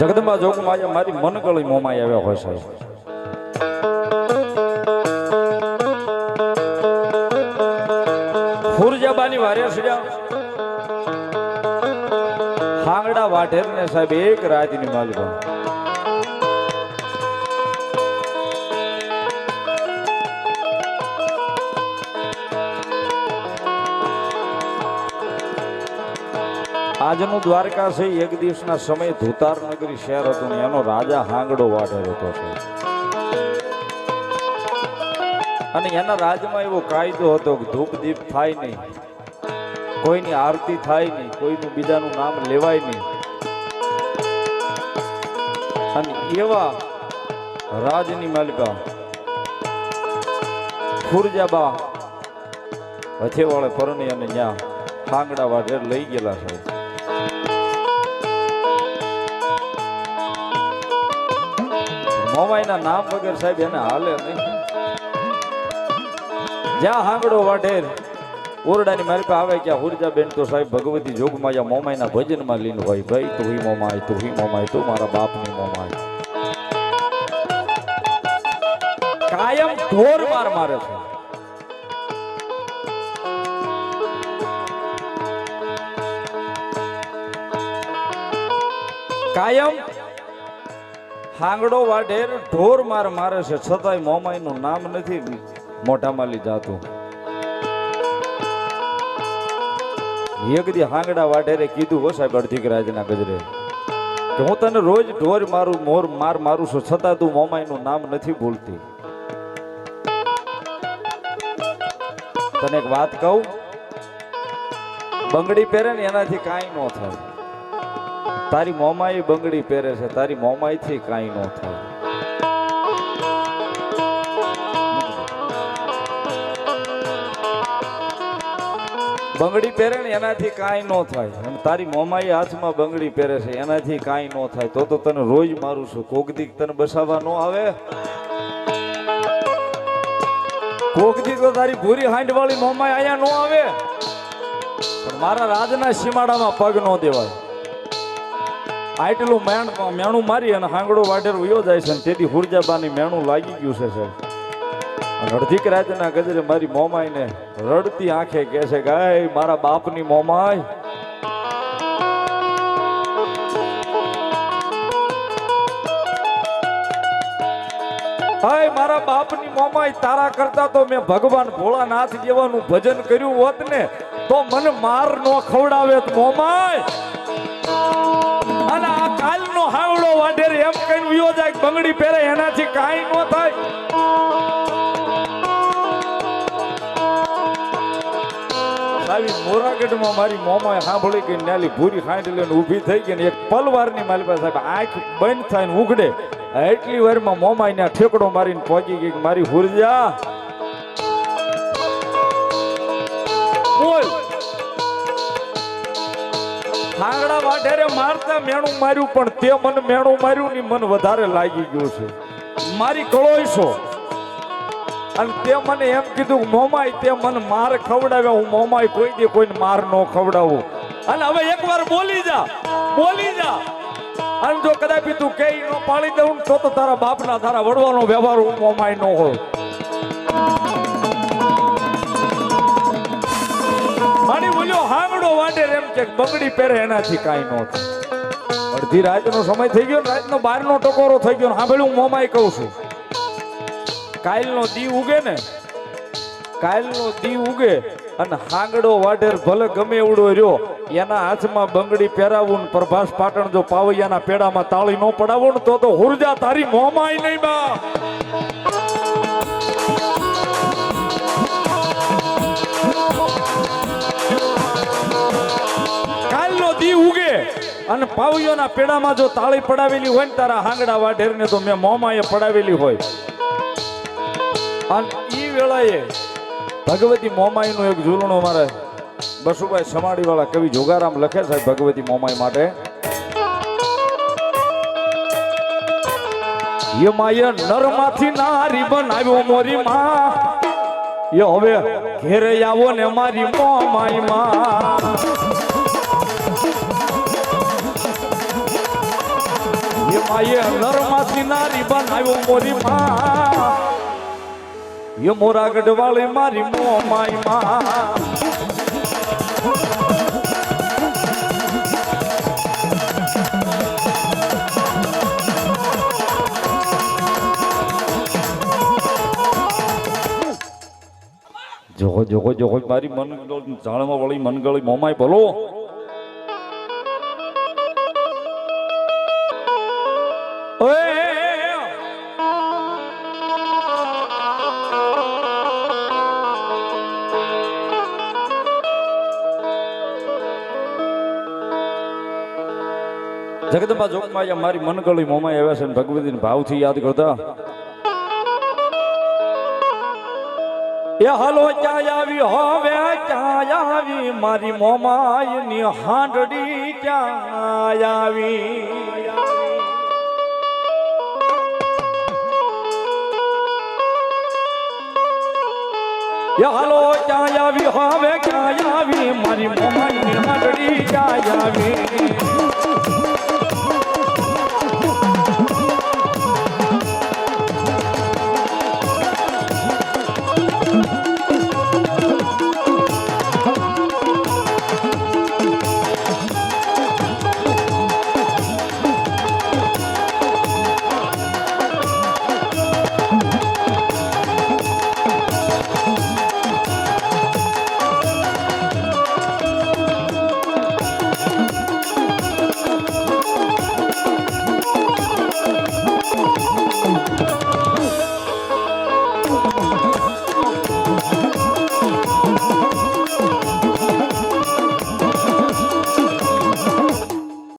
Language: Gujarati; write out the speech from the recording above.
જગદંબા જોગમાં મારી મન ગળી મોમાં આવ્યા હોય સાહેબ. ફુરજાબાની વારે સડ્યા હાંગડા વાઢેર ને સાહેબ એક રાતની માલિકા આજનું દ્વારકા છે એક દિવસના સમય ધુતાર નગરી શહેર હતું ને એનો રાજા હાંગડો વાઢેર હતો છે. અને એના રાજમાં એવો કાયદો હતો કે ધૂપ દીપ થાય નહીં, કોઈની આરતી થાય નહીં, કોઈનું બીજાનું નામ લેવાય નહીં. અને એવા રાજની માલિકા ખુરજાબા હથેવાળે પરણી અને ત્યાં હાંગડા વાઢેર લઈ ગયેલા છે. મોમાઈના નામ વગર સાહેબ એને હાલે નહીં. જ્યાં હાંગડો વાઢેર ઓરડાની મારી પાસે આવે ક્યાં હુરજાબેન તો સાહેબ ભગવતી જોગમાયા મોમાઈના ભજનમાં લીન હોય. ભાઈ તું હી મોમાય, તું હી મોમાય, તું મારા બાપની મોમાય. કાયમ ઢોર માર મારે છે. કાયમ હાંગડો વાઢેર ઢોર માર મારે છે, છતાંય મોમાઈનું નામ નથી મોઢામાં લઈ જાતું. એક દી હાંગડા વાઢેરે કીધું હો સાહેબ અડધી રાજના ગજરે કે હું તને રોજ ઢોર મારું માર મારું છું, છતાં તું મોમાઈનું નામ નથી બોલતી. તને એક વાત કહું, બંગડી પહેરે ને એનાથી કાંઈ ન થાય. તારી મોમાઈ બંગડી પહેરે છે, તારી મોમાઈ થી કાંઈ ન થાય. બંગડી પહેરે ને એનાથી કાંઈ ન થાય. અને તારી મોમાઈ હાથમાં બંગડી પહેરે છે એનાથી કાંઈ ન થાય. તો તને રોજ મારું છું. કોક દી તને બસાવવા ન આવે, કોક દી તો તારી ભૂરી હાંડ વાળી મોમાઈ અહીંયા ન આવે. પણ મારા રાજના સીમાડામાં પગ ન દેવાય. આટલું મેણું મારી અને હાંગડો વાઢેર વયો જાય છે. તેથી હુરજાબાની મેણું લાગી ગયું છે સાહેબ. અડધીક રાતના ગજરે મારી મોમાઈ ને રડતી આંખે કહે છે કે મારા બાપની મોમાઈ, મારા બાપની મોમાઈ, તારા કરતા તો મેં ભગવાન ભોળાનાથ જેવાનું ભજન કર્યું હોત ને તો મને માર નો ખવડાવે મોમાઈ. અને આ કાલનો હાવડો વાઢેર એમ કઈ વિયો જાય બંગડી પહેરે એનાથી કાંઈ ન થાય. આવી મોરાગઢમાં મારી મોમાએ સાંભળી ગઈ નાલી ભૂરી ખાંડ લઈને ઊભી થઈ ગઈ ને એક પલવારની મારી પાસે સાહેબ આંખ બંધ થાય ને ઉઘડે એટલી વારમાં મોમાઈ ને ઠેકડો મારીને પહોંચી ગઈ મારી હુરજા બોલ. હાંગડા વાઢેરે મારતા મેણું માર્યું પણ તે મને મેણું માર્યું ની મન વધારે લાગી ગયું છે. મારી કળોઈશો અને તે મને એમ કીધું મોમાઈ તે મને માર ખવડાવે. હું મોમાઈ કોઈ દે કોઈને માર નો ખવડાવું. અને હવે એકવાર બોલી જા. અને જો કદાચ તું કે નો પાળી દઉં તો તારા બાપના તારા વડવાનો વ્યવહાર હું મોમાઈ નો હોય. મારી બોલ્યો હાંગડો વાઢેર એમ કે બંગડી પહેરે એનાથી કાંઈ ન થાય. અડધી રાતનો સમય થઈ ગયો, રાતનો 12નો ટકોરો થઈ ગયો. હા હું મોમાઈ કહું છું, કાલનો દી ઉગે ને, કાલનો દી ઉગે અને હાંગડો વાઢેર ભલે ગમે એવડો રહ્યો એના હાથમાં બંગડી પહેરાવું ને પ્રભાસ પાટણ જો પાવૈયાના પેડામાં તાળી નો પડાવો ને તો હુરજા તારી મોમાઈ નહીં બા. કાલનો દી ઉગે અને પાવૈયાના પેડામાં જો તાળી પડાવેલી હોય ને તારા હાંગડા વાઢેર ને તો મેં મોમાએ પડાવેલી હોય. અને ઈ વેળાએ ભગવતી મોમાઈ નું એક ઝૂલણો મારે બસુભાઈ સમાડી વાળા કવિ જોગારામ લખે છે ભગવતી મોમાઈ માટે. એ માય નરમાંથી નારી બનાવ્યો મોરી માં, એ હવે ઘેરે આવો ને મારી મોમાઈ માં. માયે નરમાંથી નારી બનાવ્યો મોરી માં એ મોરા ગઢવાળી મારી મોમાઈ માં જોગો જોગો જોગો મારી મન જાળમાં વળી મનગળી મોમાઈ બોલો જગદંબા જોગમાં મારી મનગળી મોમાઈ આવ્યા છે ભગવતીને ભાવથી યાદ કરતા એ હાલો ક્યાં આવી હવે ક્યાં આવી મારી મોમાઈ ની હાંડડી ક્યાં આવી એ હાલો ક્યાં આવી હવે ક્યાં આવી મારી મોમાઈ ની હાંડડી ક્યાં આવી